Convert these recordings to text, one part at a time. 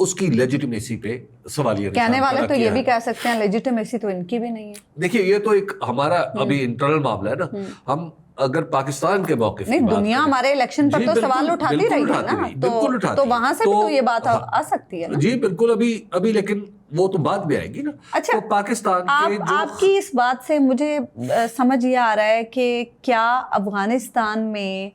اس کی لیجیٹمیسی پہ سوالیہ کہنے والے تو یہ بھی کہہ سکتے ہیں لیجیٹمیسی تو ان کی بھی نہیں ہے. دیکھیے یہ تو ایک ہمارا ابھی انٹرنل معاملہ ہے نا. ہم اگر پاکستان کے موقف نہیں, دنیا ہمارے الیکشن پر تو سوال اٹھاتی رہی ہے نا, تو وہاں سے بھی تو یہ بات آ سکتی ہے نا. جی بالکل, ابھی لیکن وہ تو بعد میں آئے گی نا. اچھا, پاکستان آپ کی اس بات سے مجھے سمجھ یہ آ رہا ہے کہ کیا افغانستان میں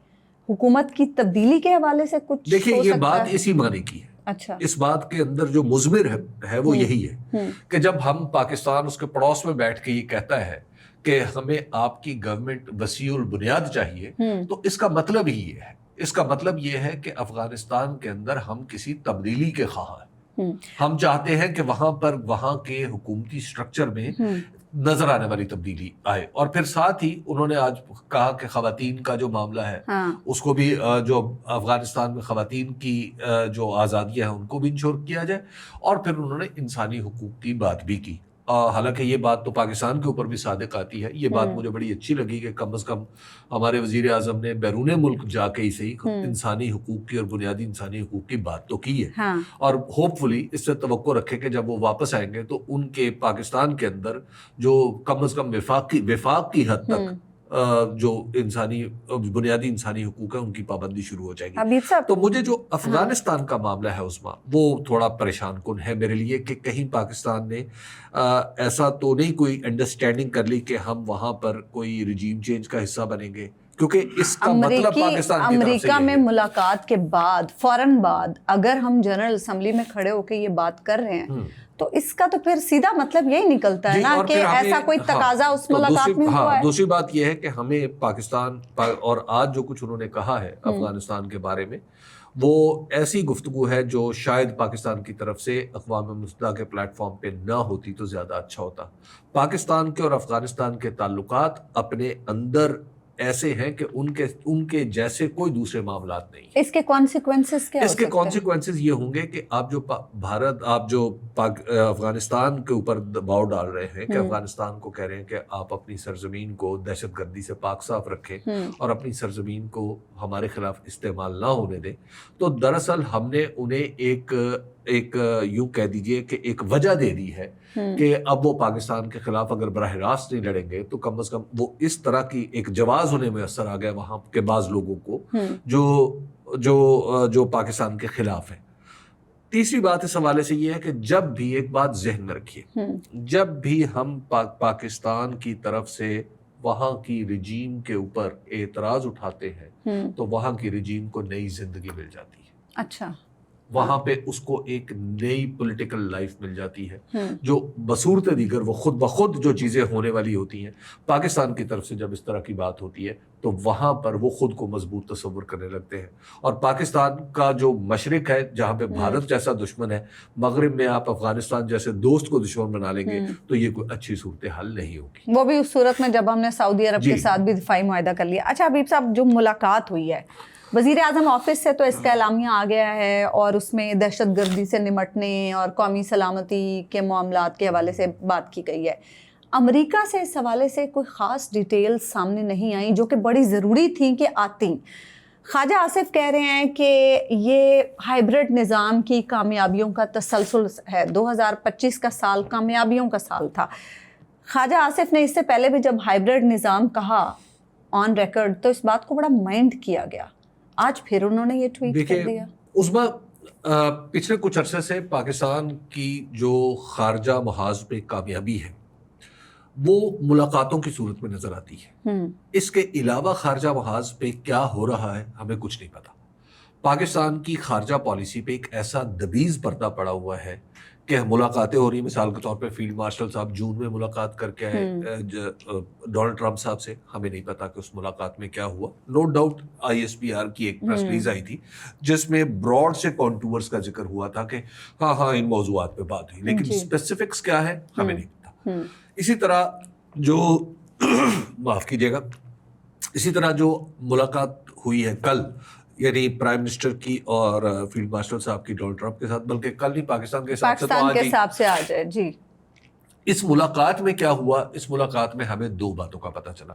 حکومت کی تبدیلی کے حوالے سے کچھ دیکھیے یہ بات اسی معنی کی ہے. اچھا, اس بات کے اندر جو مضمر ہے وہ یہی ہے کہ جب ہم پاکستان اس کے پڑوس میں بیٹھ کے یہ کہتا ہے کہ ہمیں آپ کی گورنمنٹ وسیع البنیاد چاہیے, تو اس کا مطلب ہی یہ ہے. اس کا مطلب یہ ہے کہ افغانستان کے اندر ہم کسی تبدیلی کے خواہاں ہیں. ہم چاہتے ہیں کہ وہاں پر وہاں کے حکومتی سٹرکچر میں نظر آنے والی تبدیلی آئے. اور پھر ساتھ ہی انہوں نے آج کہا کہ خواتین کا جو معاملہ ہے اس کو بھی, جو افغانستان میں خواتین کی جو آزادیاں ہیں ان کو بھی انشور کیا جائے. اور پھر انہوں نے انسانی حقوق کی بات بھی کی. حالانکہ یہ بات تو پاکستان کے اوپر بھی صادق آتی ہے. یہ بات مجھے بڑی اچھی لگی کہ کم از کم ہمارے وزیر اعظم نے بیرون ملک جا کے ہی صحیح انسانی حقوق کی اور بنیادی انسانی حقوق کی بات تو کی ہے. اور ہوپ فلی اس سے توقع رکھے کہ جب وہ واپس آئیں گے تو ان کے پاکستان کے اندر جو کم از کم وفاق کی حد تک جو بنیادی انسانی حقوق ہیں ان کی پابندی شروع ہو جائے گی. تو مجھے جو افغانستان کا معاملہ ہے عثما, وہ تھوڑا پریشان کن ہے میرے لیے کہ کہیں پاکستان نے ایسا تو نہیں کوئی انڈرسٹینڈنگ کر لی کہ ہم وہاں پر کوئی رجیم چینج کا حصہ بنیں گے, کیونکہ اس کا مطلب پاکستان کی طرف سے امریکہ میں ملاقات کے بعد فوراً بعد اگر ہم جنرل اسمبلی میں کھڑے ہو کے یہ بات کر رہے ہیں تو اس کا تو پھر سیدھا مطلب یہی نکلتا ہے نا کہ ایسا کوئی تقاضا اس ملاقات میں ہوا ہے. دوسری بات یہ ہے کہ ہمیں پاکستان اور آج جو کچھ انہوں نے کہا ہے افغانستان کے بارے میں, وہ ایسی گفتگو ہے جو شاید پاکستان کی طرف سے اقوام متحدہ کے پلیٹ فارم پہ نہ ہوتی تو زیادہ اچھا ہوتا. پاکستان کے اور افغانستان کے تعلقات اپنے اندر ایسے ہیں کہ ان کے جیسے کوئی دوسرے معاملات نہیں. اس کے کانسیکوینسز کیا؟ اس کے کانسیکوینسز یہ ہوں گے کہ آپ جو افغانستان کے اوپر دباؤ ڈال رہے ہیں کہ افغانستان کو کہہ رہے ہیں کہ آپ اپنی سرزمین کو دہشت گردی سے پاک صاف رکھیں اور اپنی سرزمین کو ہمارے خلاف استعمال نہ ہونے دیں, تو دراصل ہم نے انہیں ایک یوں کہہ دیجئے کہ ایک وجہ دے دی ہے کہ اب وہ پاکستان کے خلاف اگر براہ راست نہیں لڑیں گے تو کم از کم وہ اس طرح کی ایک جواز ہونے میں اثر آ گیا وہاں کے بعض لوگوں کو جو پاکستان کے خلاف ہے. تیسری بات اس حوالے سے یہ ہے کہ جب بھی ایک بات ذہن میں رکھیے, جب بھی ہم پاکستان کی طرف سے وہاں کی رجیم کے اوپر اعتراض اٹھاتے ہیں تو وہاں کی رجیم کو نئی زندگی مل جاتی ہے. اچھا, وہاں پہ اس کو ایک نئی پولیٹیکل لائف مل جاتی ہے جو بصورت دیگر وہ خود بخود جو چیزیں ہونے والی ہوتی ہیں. پاکستان کی طرف سے جب اس طرح کی بات ہوتی ہے تو وہاں پر وہ خود کو مضبوط تصور کرنے لگتے ہیں. اور پاکستان کا جو مشرق ہے جہاں پہ بھارت جیسا دشمن ہے, مغرب میں آپ افغانستان جیسے دوست کو دشمن بنا لیں گے تو یہ کوئی اچھی صورتحال نہیں ہوگی. وہ بھی اس صورت میں جب ہم نے سعودی عرب کے ساتھ بھی دفاعی معاہدہ کر لیا. اچھا حبیب صاحب, جو ملاقات ہوئی ہے وزیر اعظم آفس سے تو اس کا اعلامیہ آ گیا ہے اور اس میں دہشت گردی سے نمٹنے اور قومی سلامتی کے معاملات کے حوالے سے بات کی گئی ہے. امریکہ سے اس حوالے سے کوئی خاص ڈیٹیل سامنے نہیں آئیں جو کہ بڑی ضروری تھیں کہ آتی. خواجہ آصف کہہ رہے ہیں کہ یہ ہائبرڈ نظام کی کامیابیوں کا تسلسل ہے. 2025 کا سال کامیابیوں کا سال تھا. خواجہ آصف نے اس سے پہلے بھی جب ہائبرڈ نظام کہا آن ریکارڈ تو اس بات کو بڑا مائنڈ کیا گیا. آج پھر انہوں نے یہ ٹویٹ کر دیا. عظمیٰ, پچھلے کچھ عرصے سے پاکستان کی جو خارجہ محاذ پہ کامیابی ہے وہ ملاقاتوں کی صورت میں نظر آتی ہے. اس کے علاوہ خارجہ محاذ پہ کیا ہو رہا ہے ہمیں کچھ نہیں پتا. پاکستان کی خارجہ پالیسی پہ ایک ایسا دبیز پردہ پڑا ہوا ہے کہ ملاقاتیں ہو رہی ہیں. مثال کے طور پہ فیلڈ مارشل صاحب جون میں ملاقات کر کے آئے ڈونلڈ ٹرمپ صاحب سے. ہمیں نہیں پتا کہ اس ملاقات میں کیا ہوا. نو ڈاؤٹ ISPR کی ایک پریس ریلیز آئی تھی جس میں براڈ سے کانٹورز کا ذکر ہوا تھا کہ ہاں ان موضوعات پہ بات ہوئی, لیکن اسپیسیفکس کیا ہے ہمیں نہیں پتا. اسی طرح جو معاف کیجیے گا, اسی طرح جو ملاقات ہوئی ہے کل, یعنی پرائم منسٹر کی اور فیلڈ مارشل صاحب کی ڈونلڈ ٹرمپ کے ساتھ, بلکہ کل نہیں پاکستان کے حساب سے آج ہے. جی, اس ملاقات میں کیا ہوا؟ اس ملاقات میں ہمیں دو باتوں کا پتہ چلا.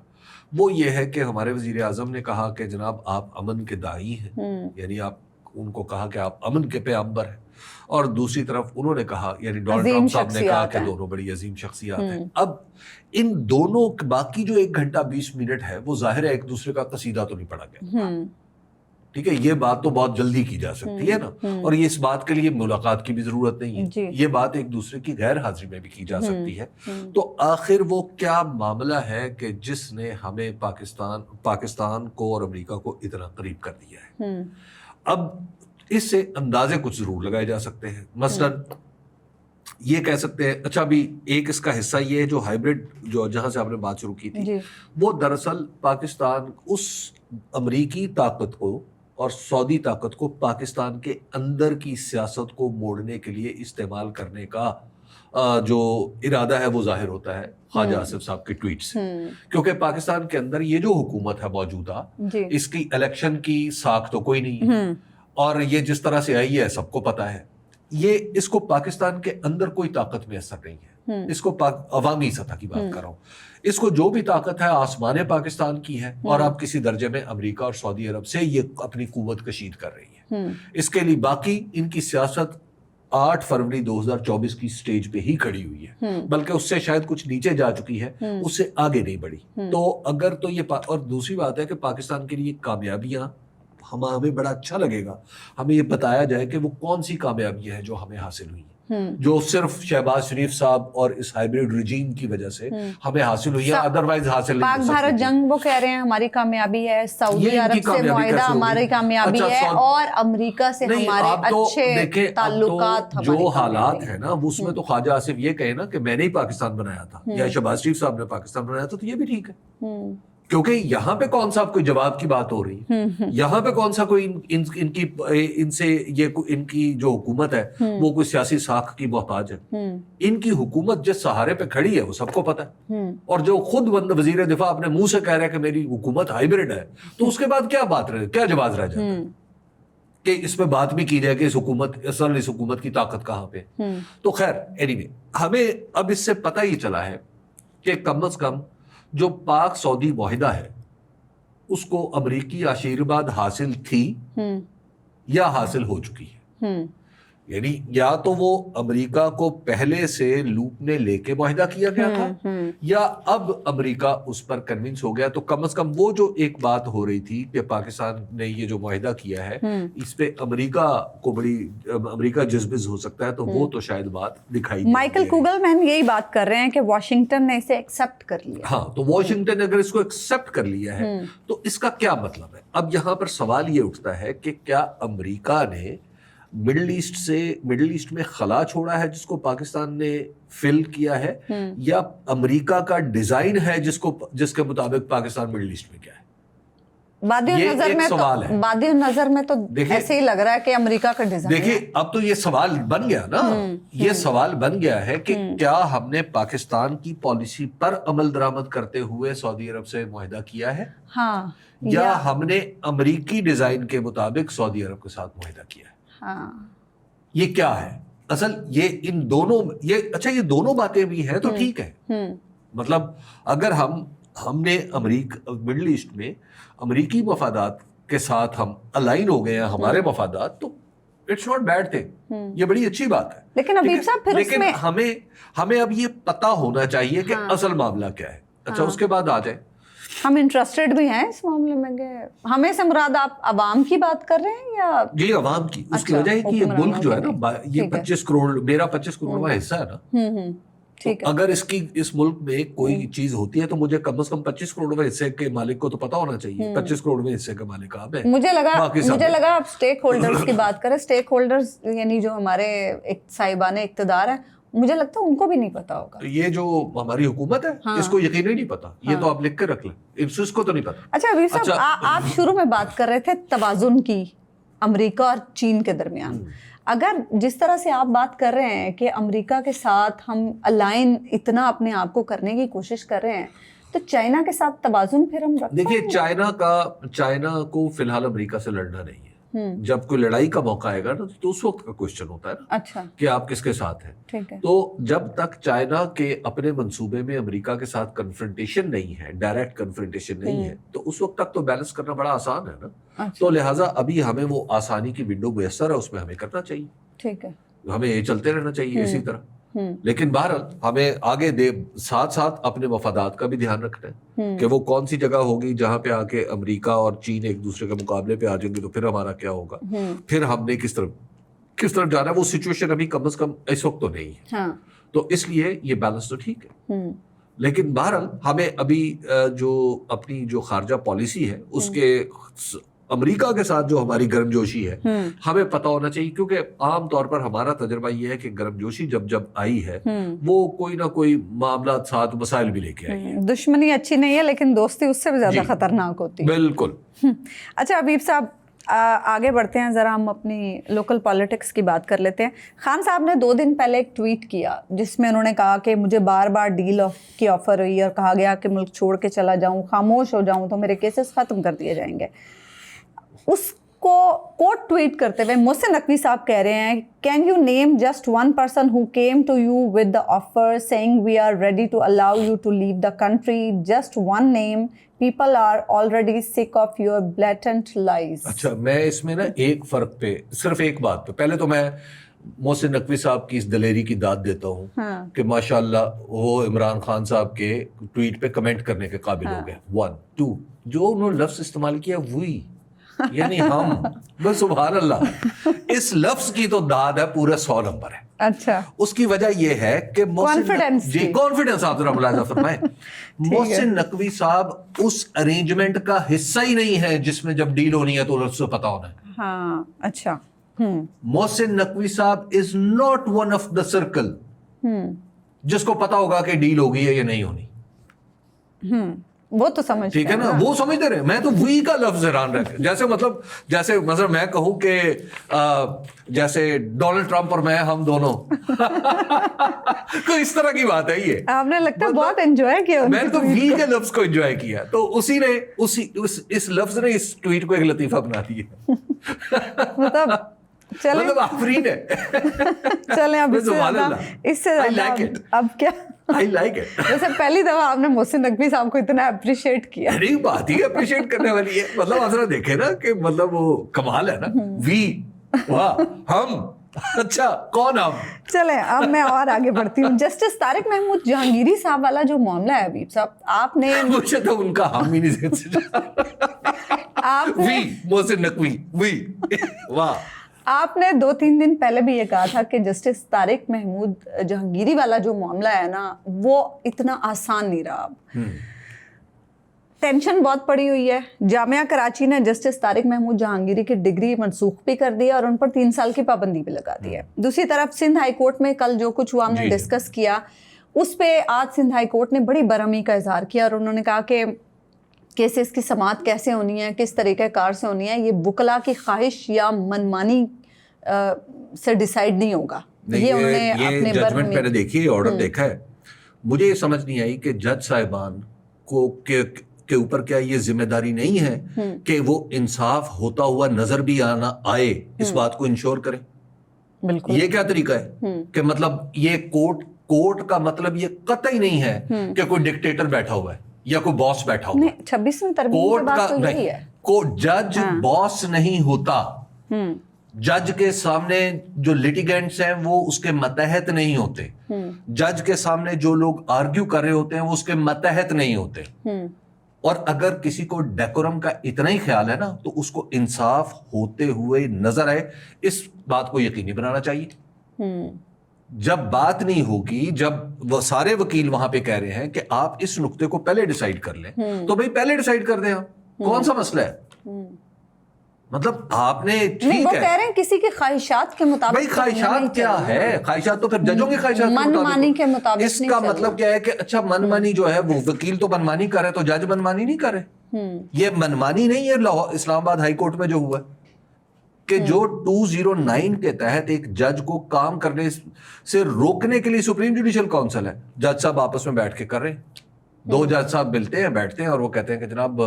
وہ یہ ہے کہ ہمارے وزیر اعظم نے کہا کہ جناب آپ امن کے داعی ہیں, یعنی آپ ان کو کہا کہ آپ امن کے پیغمبر ہیں. اور دوسری طرف انہوں نے کہا یعنی ڈونلڈ ٹرمپ صاحب نے کہا کہ دونوں بڑی عظیم شخصیات ہیں. اب ان دونوں باقی جو 1 گھنٹہ 20 منٹ ہے وہ ظاہر ہے ایک دوسرے کا قصیدہ تو نہیں پڑھا گیا, ٹھیک ہے, یہ بات تو بہت جلدی کی جا سکتی ہے نا, اور یہ اس بات کے لیے ملاقات کی بھی ضرورت نہیں ہے, یہ بات ایک دوسرے کی غیر حاضری میں بھی کی جا سکتی ہے. تو آخر وہ کیا معاملہ ہے کہ جس نے ہمیں پاکستان کو اور امریکہ کو اتنا قریب کر دیا ہے؟ اب اس سے اندازے کچھ ضرور لگائے جا سکتے ہیں. مثلاً یہ کہہ سکتے ہیں, اچھا بھی ایک اس کا حصہ یہ ہے جو ہائیبرڈ جو جہاں سے آپ نے بات شروع کی تھی, وہ دراصل پاکستان اس امریکی طاقت کو اور سعودی طاقت کو پاکستان کے اندر کی سیاست کو موڑنے کے لیے استعمال کرنے کا جو ارادہ ہے وہ ظاہر ہوتا ہے خواجہ آصف صاحب کے ٹویٹ سے, کیونکہ پاکستان کے اندر یہ جو حکومت ہے موجودہ, اس کی الیکشن کی ساکھ تو کوئی نہیں ہے, اور یہ جس طرح سے آئی ہے سب کو پتا ہے. یہ اس کو پاکستان کے اندر کوئی طاقت میسر نہیں ہے, اس کو عوامی سطح کی بات کر رہا ہوں, اس کو جو بھی طاقت ہے آسمان پاکستان کی ہے, اور اب کسی درجے میں امریکہ اور سعودی عرب سے یہ اپنی قوت کشید کر رہی ہے. اس کے لیے باقی ان کی سیاست 8 فروری 2024 کی سٹیج پہ ہی کھڑی ہوئی ہے, بلکہ اس سے شاید کچھ نیچے جا چکی ہے, اس سے آگے نہیں بڑھی. تو اگر تو یہ اور دوسری بات ہے کہ پاکستان کے لیے کامیابیاں ہمیں بڑا اچھا لگے گا ہمیں یہ بتایا جائے کہ وہ کون سی کامیابیاں ہیں جو ہمیں حاصل ہوئی ہیں, جو صرف شہباز شریف صاحب اور اس ہائیبرڈ رجیم کی وجہ سے ہمیں حاصل ہوئی ہیں, ادروائز حاصل نہیں ہو سکتی. پاک بھارت جنگ وہ کہہ رہے ہیں ہماری کامیابی ہے, سعودی عرب سے معاہدہ ہماری کامیابی ہے, اور امریکہ سے ہمارے اچھے تعلقات. جو حالات ہیں نا اس میں تو خواجہ آصف یہ کہے نا کہ میں نے ہی پاکستان بنایا تھا یا شہباز شریف صاحب نے پاکستان بنایا تھا, تو یہ بھی ٹھیک ہے, کیونکہ یہاں پہ کون سا کوئی جواب کی بات ہو رہی ہے, یہاں پہ کون سا کوئی ان سے یہ ان کی جو حکومت ہے وہ کوئی سیاسی ساکھ کی محتاج ہے. ان کی حکومت جس سہارے پہ کھڑی ہے وہ سب کو پتا ہے, اور جو خود وزیر دفاع اپنے منہ سے کہہ رہا ہے کہ میری حکومت ہائیبرڈ ہے, تو اس کے بعد کیا بات رہے, کیا جواز رہ جاتا ہے کہ اس پہ بات بھی کی جائے کہ اس حکومت کی طاقت کہاں پہ. تو خیر اینی وے, ہمیں اب اس سے پتہ ہی چلا ہے کہ کم از کم جو پاک سعودی معاہدہ ہے اس کو امریکی آشیرواد حاصل تھی یا حاصل ہو چکی ہے. یعنی یا تو وہ امریکہ کو پہلے سے لوپ میں لے کے معاہدہ کیا گیا تھا, یا اب امریکہ اس پر کنونس ہو گیا. تو کم از کم وہ جو ایک بات ہو رہی تھی کہ پاکستان نے یہ جو معاہدہ کیا ہے اس پہ امریکہ کو امریکہ جذبز ہو سکتا ہے, تو وہ تو شاید بات دکھائی. مائیکل کوگل مین یہی بات کر رہے ہیں کہ واشنگٹن نے اسے ایکسپٹ کر لیا. ہاں, تو واشنگٹن اگر اس کو ایکسپٹ کر لیا ہے تو اس کا کیا مطلب ہے؟ اب یہاں پر سوال یہ اٹھتا ہے کہ کیا امریکہ نے مڈل ایسٹ میں خلا چھوڑا ہے جس کو پاکستان نے فل کیا ہے, یا امریکہ کا ڈیزائن ہے جس کے مطابق پاکستان مڈل ایسٹ میں کیا ہے؟ بادی نظر میں تو ایسے ہی لگ رہا ہے کہ امریکہ کا ڈیزائن. دیکھیں اب تو یہ سوال بن گیا نا, یہ سوال بن گیا ہے کہ کیا ہم نے پاکستان کی پالیسی پر عمل درآمد کرتے ہوئے سعودی عرب سے معاہدہ کیا ہے, یا ہم نے امریکی ڈیزائن کے مطابق سعودی عرب کے ساتھ معاہدہ کیا ہے؟ یہ کیا ہے اصل, یہ ان دونوں اچھا یہ دونوں باتیں بھی ہیں تو ٹھیک ہے. مطلب اگر ہم نے مڈل ایسٹ میں امریکی مفادات کے ساتھ ہم الائن ہو گئے ہیں, ہمارے مفادات, تو اٹس ناٹ بیڈ تھنگ, یہ بڑی اچھی بات ہے. لیکن ہمیں اب یہ پتا ہونا چاہیے کہ اصل معاملہ کیا ہے. اچھا اس کے بعد آ جائے, ہم انٹرسٹڈ بھی ہیں اس معاملے میں کہ ہمیں سے مراد آپ عوام کی بات کر رہے ہیں یا یہ عوام کی؟ اس کی وجہ ہے کہ یہ ملک جو ہے نا یہ 25 کروڑ میرا 25 کروڑ حصہ ہے نا, اگر اس ملک میں کوئی چیز ہوتی ہے تو مجھے کم از کم 25 کروڑ حصے کے مالک کو تو پتا ہونا چاہیے. 25 کروڑ حصے کا مالک آپ ہے. مجھے لگا آپ اسٹیک ہولڈرز کی بات کریں. اسٹیک ہولڈرز یعنی جو ہمارے صاحبان اقتدار ہیں, مجھے لگتا ہے ان کو بھی نہیں پتا ہوگا. یہ جو ہماری حکومت ہے اس کو یقیناً نہیں پتا, یہ تو آپ لکھ کے رکھ لیں, اس کو تو نہیں پتا. اچھا ابھی صاحب آپ شروع میں بات کر رہے تھے توازن کی امریکہ اور چین کے درمیان. اگر جس طرح سے آپ بات کر رہے ہیں کہ امریکہ کے ساتھ ہم الائن اتنا اپنے آپ کو کرنے کی کوشش کر رہے ہیں, تو چائنا کے ساتھ توازن پھر ہم رکھتے ہیں. دیکھیے چائنا کو فی الحال امریکہ سے لڑنا نہیں ہے. جب کوئی لڑائی کا موقع آئے گا نا تو اس وقت کا کوشچن ہوتا ہے نا, اچھا کہ آپ کس کے ساتھ ہیں. تو جب تک چائنا کے اپنے منصوبے میں امریکہ کے ساتھ کنفرنٹیشن نہیں ہے, ڈائریکٹ کنفرنٹیشن نہیں ہے, تو اس وقت تک تو بیلنس کرنا بڑا آسان ہے نا. تو لہٰذا ابھی ہمیں وہ آسانی کی ونڈو میسر ہے, اس میں ہمیں کرنا چاہیے. ٹھیک ہے. ہمیں یہ چلتے رہنا چاہیے اسی طرح. لیکن بہرحال ہمیں آگے ساتھ ساتھ اپنے مفادات کا بھی دھیان رکھنا ہے کہ وہ کون سی جگہ ہوگی جہاں پہ آ کے امریکہ اور چین ایک دوسرے کے مقابلے پہ آ جائیں گے تو پھر ہمارا کیا ہوگا, پھر ہم نے کس طرف جانا ہے. وہ سچویشن ابھی کم از کم اس وقت تو نہیں ہے, تو اس لیے یہ بیلنس تو ٹھیک ہے. لیکن بہرحال ہمیں ابھی جو اپنی جو خارجہ پالیسی ہے اس کے امریکہ کے ساتھ جو ہماری گرم جوشی ہے ہمیں پتہ ہونا چاہیے, کیونکہ عام طور پر ہمارا تجربہ یہ ہے کہ گرم جوشی جب آئی ہے وہ کوئی نہ کوئی معاملات ساتھ مسائل بھی لے کے آئی ہے. دشمنی اچھی نہیں ہے لیکن دوستی اس سے بھی زیادہ خطرناک ہوتی ہے. بالکل. اچھا حبیب صاحب آگے بڑھتے ہیں, ذرا ہم اپنی لوکل پالیٹکس کی بات کر لیتے ہیں. خان صاحب نے 2 دن پہلے ایک ٹویٹ کیا جس میں انہوں نے کہا کہ مجھے بار بار ڈیل کی آفر ہوئی اور کہا گیا کہ ملک چھوڑ کے چلا جاؤں, خاموش ہو جاؤں تو میرے کیسز ختم کر دیے جائیں گے. اس کو کوٹ ٹویٹ کرتے ہوئے محسن نقوی صاحب کہہ رہے ہیں, can you name just one person who came to you with the offer saying we are ready to allow you to leave the country, just one name, people are already sick of your blatant lies. اچھا میں اس میں نا ایک فرق پہ, صرف ایک بات پہ, پہلے تو میں محسن نقوی صاحب کی اس دلیری کی داد دیتا ہوں کہ ماشاءاللہ وہ عمران خان صاحب کے ٹویٹ پہ کمنٹ کرنے کے قابل ہو گئے. 1 2 جو انہوں نے لفظ استعمال کیا وہی, یعنی ہم, بس سبحان اللہ, اس لفظ کی تو داد ہے پورے 100 نمبر ہے. اچھا اس کی وجہ یہ ہے کہ کانفیڈنس آپ ذرا ملاحظہ فرمائیں. محسن نقوی صاحب اس ارینجمنٹ کا حصہ ہی نہیں ہے جس میں جب ڈیل ہونی ہے تو اس سے پتا ہونا ہے. ہاں اچھا. محسن نقوی صاحب is not one of the circle جس کو پتا ہوگا کہ ڈیل ہوگی ہے یا نہیں ہونی. وہ تو سمجھ, ٹھیک ہے نا, وہ سمجھتے رہے. میں تو وی کا لفظ حیران رکھ, جیسے مثلا میں کہوں کہ جیسے ڈونلڈ ٹرمپ اور میں ہم دونوں کوئی اس طرح کی بات ہے. یہ آپ نے لگتا ہے بہت انجوائے کیا. میں نے تو وی کے لفظ کو انجوائے کیا, تو اسی نے اس لفظ نے اس ٹویٹ کو ایک لطیفہ بنا دیا. مطلب آفرین ہے. چلیں اب اس سے اب کیا ویسے پہلی دفعہ آپ نے محسن نقوی صاحب کو اتنا اپریشیٹ کیا. ارے بات ہی اپریشیٹ کرنے والی ہے. مطلب آپ ذرا دیکھیں نا کہ مطلب وہ کمال ہے نا, وی, واہ, ہم, اچھا کون ہم. چلیں اب میں اور آگے بڑھتی ہوں. جسٹس طارق محمود جہانگیری صاحب والا جو معاملہ ہے حبیب صاحب, آپ نے مجھے تو ان کا ہم ہی نہیں وی, محسن نقوی, وی, واہ. آپ نے 2-3 دن پہلے بھی یہ کہا تھا کہ جسٹس طارق محمود جہانگیری والا جو معاملہ ہے نا وہ اتنا آسان نہیں رہا. اب ٹینشن بہت پڑی ہوئی ہے. جامعہ کراچی نے جسٹس طارق محمود جہانگیری کی ڈگری منسوخ بھی کر دی اور ان پر 3 سال کی پابندی بھی لگا دی ہے. دوسری طرف سندھ ہائی کورٹ میں کل جو کچھ ہوا ہم نے ڈسکس کیا اس پہ آج سندھ ہائی کورٹ نے بڑی برہمی کا اظہار کیا اور انہوں نے کہا کہ کیسز کی سماعت کیسے ہونی ہے, کس طریقہ کار سے ہونی ہے, یہ وکلا کی خواہش یا منمانی سے ڈیسائیڈ نہیں ہوگا. یہ انہوں نے اپنے ججمنٹ میں نے دیکھی, آرڈر دیکھا ہے. مجھے یہ سمجھ نہیں آئی کہ جج صاحبان کو کے اوپر کیا یہ ذمہ داری نہیں ہے کہ وہ انصاف ہوتا ہوا نظر بھی آئے اس بات کو انشور کریں. بالکل یہ کیا طریقہ ہے کہ مطلب یہ کورٹ کا مطلب یہ قطعی نہیں ہے کہ کوئی ڈکٹیٹر بیٹھا ہوا ہے یا کوئی باس بیٹھا ہوا ہے. 26ویں ترمیم کی بات تو یہی ہے. جج باس نہیں ہوتا. جج کے سامنے جو لیٹیگینٹس ہیں وہ اس کے ماتحت نہیں ہوتے. جج کے سامنے جو لوگ آرگیو کر رہے ہوتے ہیں وہ اس کے ماتحت نہیں ہوتے. اور اگر کسی کو ڈیکورم کا اتنا ہی خیال ہے نا تو اس کو انصاف ہوتے ہوئے نظر آئے, اس بات کو یقینی بنانا چاہیے. جب بات نہیں ہوگی, جب وہ سارے وکیل وہاں پہ کہہ رہے ہیں کہ آپ اس نقطے کو پہلے ڈیسائیڈ کر لیں تو بھائی پہلے ڈیسائیڈ کر دیں. آپ کون سا مسئلہ ہے؟ مطلب آپ نے ٹھیک ہے کہہ رہے ہیں کسی کے خواہشات کے مطابق. بھائی خواہشات کیا ہے؟ خواہشات تو پھر ججوں کی خواہشات منمانی کے مطابق. اس کا مطلب کیا ہے کہ اچھا منمانی جو ہے وہ وکیل تو منمانی کرے تو جج منمانی نہیں کرے. یہ منمانی نہیں ہے اسلام آباد ہائی کورٹ میں جو ہوا کہ جو 209 کے تحت ایک جج کو کام کرنے سے روکنے کے لیے سپریم جوڈیشل کونسل ہے, جج صاحب آپس میں بیٹھ کے کر رہے ہیں. 2 جج صاحب ملتے ہیں, بیٹھتے ہیں اور وہ کہتے ہیں کہ جناب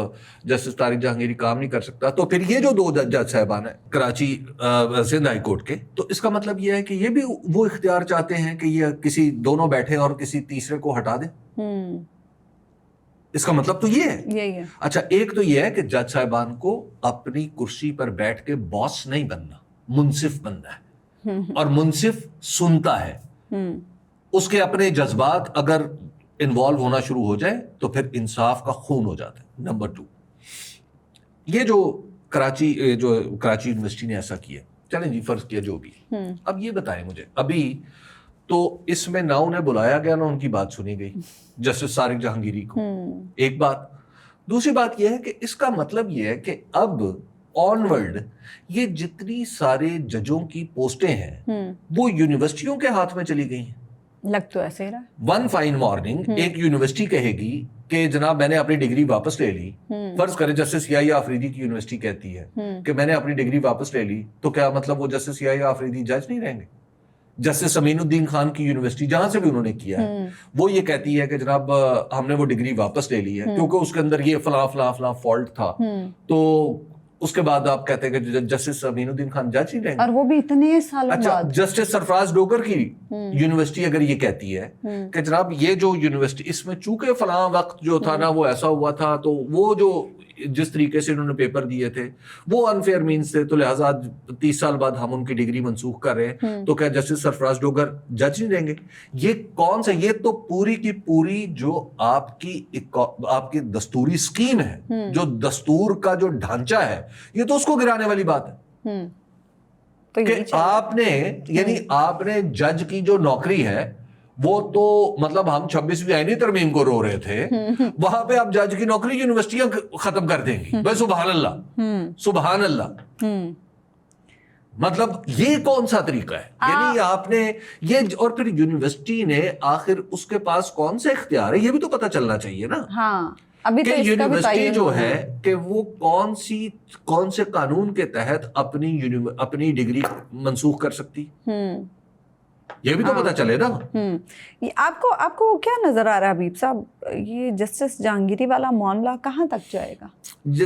جسٹس طارق جہانگیری کام نہیں کر سکتا. تو پھر یہ جو 2 جج صاحبان ہیں کراچی سندھ ہائی کورٹ کے, تو اس کا مطلب یہ ہے کہ یہ بھی وہ اختیار چاہتے ہیں کہ یہ کسی دونوں بیٹھے اور کسی تیسرے کو ہٹا دیں. اس کا مطلب تو یہ ہے. اچھا ایک تو یہ ہے کہ جج صاحبان کو اپنی کرسی پر بیٹھ کے باس نہیں بننا, منصف بننا ہے. اور منصف سنتا ہے. اس کے اپنے جذبات اگر انوالو ہونا شروع ہو جائے تو پھر انصاف کا خون ہو جاتا ہے. نمبر 2, یہ جو کراچی یونیورسٹی نے ایسا کیا, چلیں جی فرض کیا جو بھی, اب یہ بتائیں مجھے, ابھی تو اس میں نہ انہیں بلایا گیا نہ ان کی بات سنی گئی, جسٹس طارق جہانگیری کو. ایک بات. دوسری بات یہ ہے کہ اس کا مطلب یہ ہے کہ اب آن ورلڈ یہ جتنی سارے ججوں کی پوسٹیں ہیں وہ یونیورسٹیوں کے ہاتھ میں چلی گئی ہیں. لگ تو ایسے ہی رہا. ون فائن مارننگ ایک یونیورسٹی کہے گی کہ جناب میں نے اپنی ڈگری واپس لے لی. فرض کرے جسٹس یحییٰ آفریدی کی یونیورسٹی کہتی ہے کہ میں نے اپنی ڈگری واپس لے لی, تو کیا مطلب وہ جسٹس یحییٰ آفریدی جج نہیں رہیں گے؟ جسٹس امین الدین خان کی یونیورسٹی جہاں سے بھی انہوں نے کیا ہے, وہ یہ کہتی ہے کہ جناب ہم نے وہ ڈگری واپس لے لی ہے کیونکہ اس کے اندر یہ فلاں فلاں فلاں فالٹ تھا, تو اس کے بعد آپ کہتے ہیں کہ جسٹس امین الدین خان جج ہی رہیں گے, اور وہ بھی اتنے سالوں اچھا بعد. جسٹس سرفراز ڈوگر کی یونیورسٹی اگر یہ کہتی ہے کہ جناب یہ جو یونیورسٹی اس میں چونکہ فلاں وقت جو تھا نا وہ ایسا ہوا تھا, تو وہ جو جس طریقے سے انہوں نے پیپر دیے تھے وہ انفیئر مینس تھے, تو لہٰذا 30 سال بعد ہم ان کی ڈگری منسوخ کر رہے ہیں, تو کیا جسٹس سرفراز ڈوگر جج نہیں رہیں گے؟ یہ کون سا, یہ تو پوری کی پوری جو آپ کی دستوری اسکیم ہے, جو دستور کا جو ڈھانچہ ہے, یہ تو اس کو گرانے والی بات ہے. کہ آپ نے یعنی آپ نے جج کی جو نوکری ہے وہ تو مطلب ہم 26ویں آئینی ترمیم کو رو رہے تھے, وہاں پہ آپ جج کی نوکری یونیورسٹیاں ختم کر دیں گی. بھائی سبحان اللہ, سبحان اللہ. مطلب یہ کون سا طریقہ ہے؟ یعنی آپ نے یہ, اور پھر یونیورسٹی نے آخر اس کے پاس کون سے اختیار ہے یہ بھی تو پتہ چلنا چاہیے نا. ابھی کہ یونیورسٹی جو ہے کہ وہ کون سے قانون کے تحت اپنی ڈگری منسوخ کر سکتی, یہ بھی تو پتہ چلے نا. آپ کو کیا نظر آ رہا ہے حبیب صاحب, یہ جسٹس جہانگیری والا معاملہ کہاں تک جائے گا؟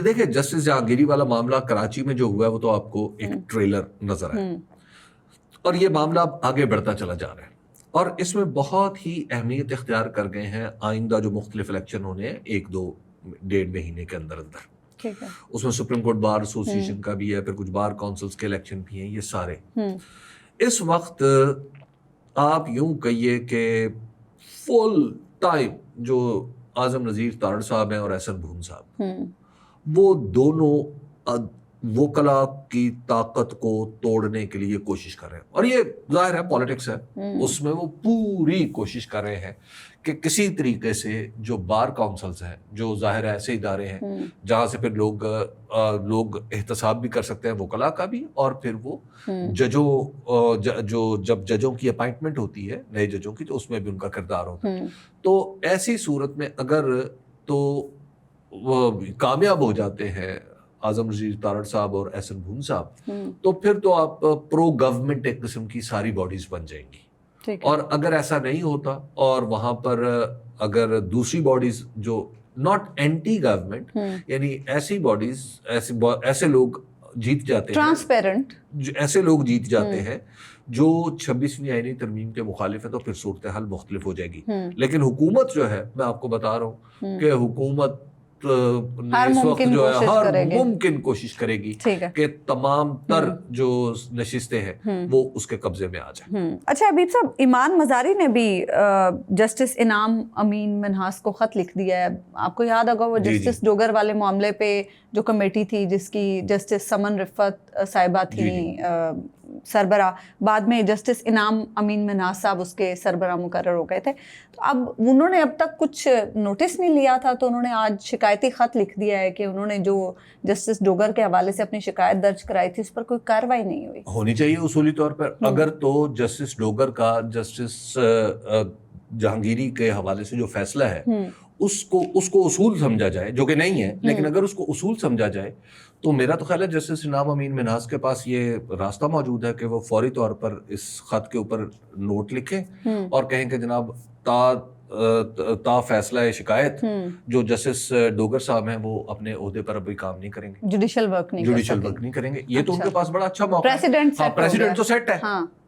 دیکھیں جسٹس جہانگیری والا معاملہ کراچی میں جو ہوا ہے وہ تو آپ کو ایک ٹریلر نظر آئے, اور یہ معاملہ اب آگے بڑھتا چلا جا رہا ہے, اور اس میں بہت ہی اہمیت اختیار کر گئے ہیں آئندہ جو مختلف الیکشن ہونے ہیں 1-2-1.5 مہینے کے اندر. اس میں سپریم کورٹ بار ایسوسی ایشن کا بھی ہے, پھر کچھ بار کونسلز کے الیکشن بھی ہیں. یہ سارے اس وقت آپ یوں کہیے کہ فل ٹائم جو اعظم نذیر تارڑ صاحب ہیں اور احسن بھون صاحب, وہ دونوں وکلا کی طاقت کو توڑنے کے لیے کوشش کر رہے ہیں, اور یہ ظاہر ہے پالیٹکس ہے, اس میں وہ پوری کوشش کر رہے ہیں کہ کسی طریقے سے جو بار کاؤنسلز ہیں, جو ظاہر ہے ایسے ادارے ہیں جہاں سے پھر لوگ احتساب بھی کر سکتے ہیں وکلا کا بھی, اور پھر وہ جب ججوں کی اپائنٹمنٹ ہوتی ہے نئے ججوں کی, تو اس میں بھی ان کا کردار ہوتا ہے. تو ایسی صورت میں اگر تو وہ کامیاب ہو جاتے ہیں اعظم نذیر تارڑ صاحب اور احسن بھون صاحب, تو پھر تو آپ پرو گورنمنٹ ایک قسم کی ساری باڈیز بن جائیں گی. اور اگر ایسا نہیں ہوتا اور وہاں پر اگر دوسری باڈیز جو ناٹ اینٹی گورنمنٹ, یعنی ایسی باڈیز ایسے لوگ جیت جاتے ہیں, ٹرانسپیرنٹ ایسے لوگ جیت جاتے ہیں جو 26ویں آئینی ترمیم کے مخالف ہے, تو پھر صورتحال مختلف ہو جائے گی. لیکن حکومت جو ہے, میں آپ کو بتا رہا ہوں کہ حکومت اس وقت جو ہے ہر ممکن کوشش کرے گی کہ تمام تر جو نشستیں ہیں وہ اس کے قبضے میں آ جائیں. اچھا حبیب صاحب, ایمان مزاری نے بھی جسٹس انعام امین منہاس کو خط لکھ دیا ہے. آپ کو یاد ہوگا وہ جسٹس ڈوگر والے معاملے پہ جو کمیٹی تھی جس کی جسٹس سمن رفت صاحبہ تھیں سربراہ, بعد میں جسٹس انعام امین منہاس صاحب اس کے سربراہ مقرر ہو گئے تھے. تو اب انہوں نے اب تک کچھ نوٹس نہیں لیا تھا, تو انہوں نے آج شکایتی خط لکھ دیا ہے کہ انہوں نے جو جسٹس ڈوگر کے حوالے سے اپنی شکایت درج کرائی تھی اس پر کوئی کارروائی نہیں ہوئی. ہونی چاہیے اصولی طور پر. اگر تو جسٹس ڈوگر کا جسٹس جہانگیری کے حوالے سے جو فیصلہ ہے اس کو اصول سمجھا جائے, جو کہ نہیں ہے, لیکن اگر اس کو اصول سمجھا جائے تو میرا تو خیال ہے جسٹس انعام امین منہاس کے پاس یہ راستہ موجود ہے کہ وہ فوری طور پر اس خط کے اوپر نوٹ لکھیں اور کہیں کہ جناب تا فیصلہ شکایت جو جسٹس ڈوگر صاحب ہیں وہ اپنے عہدے پر ابھی کام نہیں کریں گے, جوڈیشل ورک نہیں کریں گے. یہ تو ان کے پاس بڑا اچھا موقع ہے, پریزیڈنٹ تو سیٹ ہے,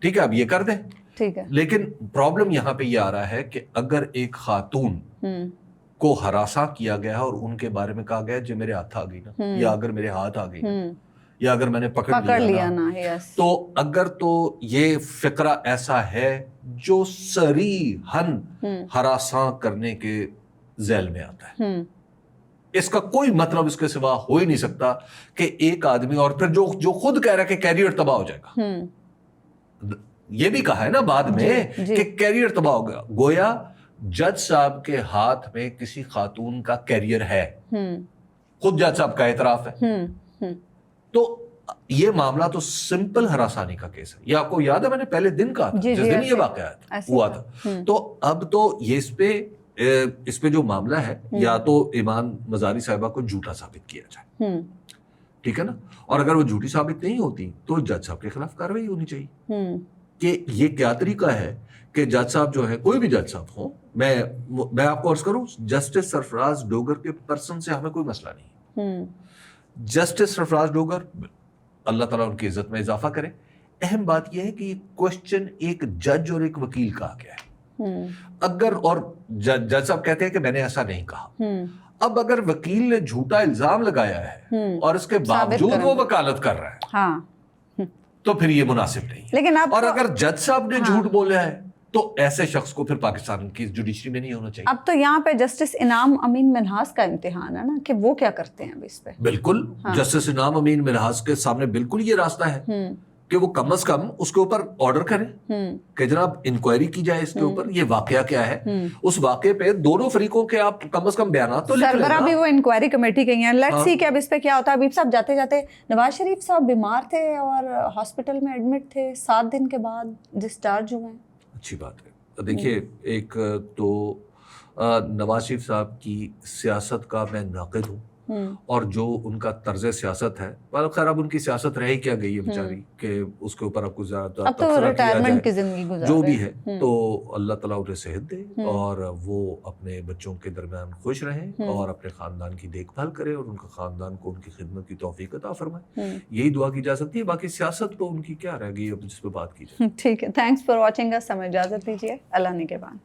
ٹھیک ہے, اب یہ کر دیں. لیکن پرابلم یہاں پہ یہ آ رہا ہے کہ اگر ایک خاتون کو ہراساں کیا گیا اور ان کے بارے میں کہا گیا جو میرے ہاتھ آ گئی نا, یا اگر میرے ہاتھ آ گئی, یا اگر میں نے پکڑ لیا نا تو اگر تو یہ فقرہ ایسا ہے جو صریحاً ہراساں کرنے کے ذیل میں آتا ہے، اس کا کوئی مطلب اس کے سوا ہو ہی نہیں سکتا کہ ایک آدمی، اور پھر جو خود کہہ رہا ہے کہ کیریئر تباہ ہو جائے گا، یہ بھی کہا ہے نا بعد میں کہ کیریئر تباہ ہو گیا، گویا جج صاحب کے ہاتھ میں کسی خاتون کا کیریئر ہے، خود جج صاحب کا اعتراف ہے۔ تو یہ معاملہ تو سمپل ہراسانی کا کیس ہے، یہ آپ کو یاد ہے میں نے پہلے دن کہا تھا جس دن یہ واقعات ہوا تھا۔ تو اب تو یہ اس پہ جو معاملہ ہے، یا تو ایمان مزاری صاحبہ کو جھوٹا ثابت کیا جائے، ٹھیک ہے نا، اور اگر وہ جھوٹی ثابت نہیں ہوتی تو جج صاحب کے خلاف کارروائی ہونی چاہیے۔ کہ یہ کیا طریقہ ہے کہ جج صاحب جو ہے، کوئی بھی جج صاحب ہو، میں آپ کو عرض کروں، جسٹس سرفراز ڈوگر کے پرسن سے ہمیں کوئی مسئلہ نہیں، جسٹس سرفراز ڈوگر، اللہ تعالیٰ ان کی عزت میں اضافہ کرے۔ اہم بات یہ ہے کہ یہ کوشچن ایک جج اور ایک وکیل کا آ گیا ہے، اگر، اور جج صاحب کہتے ہیں کہ میں نے ایسا نہیں کہا، اب اگر وکیل نے جھوٹا الزام لگایا ہے اور اس کے باوجود وہ وکالت کر رہا ہے تو پھر یہ مناسب نہیں ہے۔ لیکن اور اگر جج صاحب نے جھوٹ بولا ہے تو ایسے شخص کو پھر پاکستان کی جوڈیشری میں نہیں ہونا چاہیے۔ اب تو یہاں پہ جسٹس انعام امین منہاس کا امتحان ہے نا کہ وہ کیا کرتے ہیں اب اس پہ۔ بالکل، جسٹس انعام امین منہاس کے سامنے بالکل یہ راستہ ہے کہ وہ کم از کم اس کے اوپر آرڈر کریں کہ جناب انکوائری کی جائے اس کے اوپر، یہ واقعہ کیا ہے، اس واقعے پہ دونوں فریقوں کے آپ کم از کم بیانات تو لکھ لیں۔ سربراہ بھی وہ انکوائری کمیٹی گئی ہیں، لیٹس سی کہ اب اس پہ کیا ہوتا ہے۔ حبیب صاحب جاتے جاتے، نواز شریف صاحب بیمار تھے اور ہاسپٹل میں ایڈمٹ تھے، 7 دن کے بعد ڈسچارج ہوئے ہیں۔ اچھی بات ہے۔ دیکھیے، ایک تو نواز شریف صاحب کی سیاست کا میں ناقد ہوں، اور جو ان کا طرز سیاست ہے، خیر اب ان کی سیاست رہ ہی کیا گئی ہے بیچاری کہ اس کے اوپر اب کچھ زیادہ اب تو ریٹائرمنٹ کی زندگی گزار جو بھی ہے، تو اللہ تعالیٰ انہیں صحت دے اور وہ اپنے بچوں کے درمیان خوش رہیں اور اپنے خاندان کی دیکھ بھال کرے اور ان کا خاندان کو ان کی خدمت کی توفیق عطا فرمائے، یہی دعا کی جا سکتی ہے۔ باقی سیاست تو ان کی کیا رہ گئی اب جس پہ بات کی جائے۔ ٹھیک ہے، تھینکس فار واچنگ اس، ہمیں اجازت دیجیے، اللہ نگہبان۔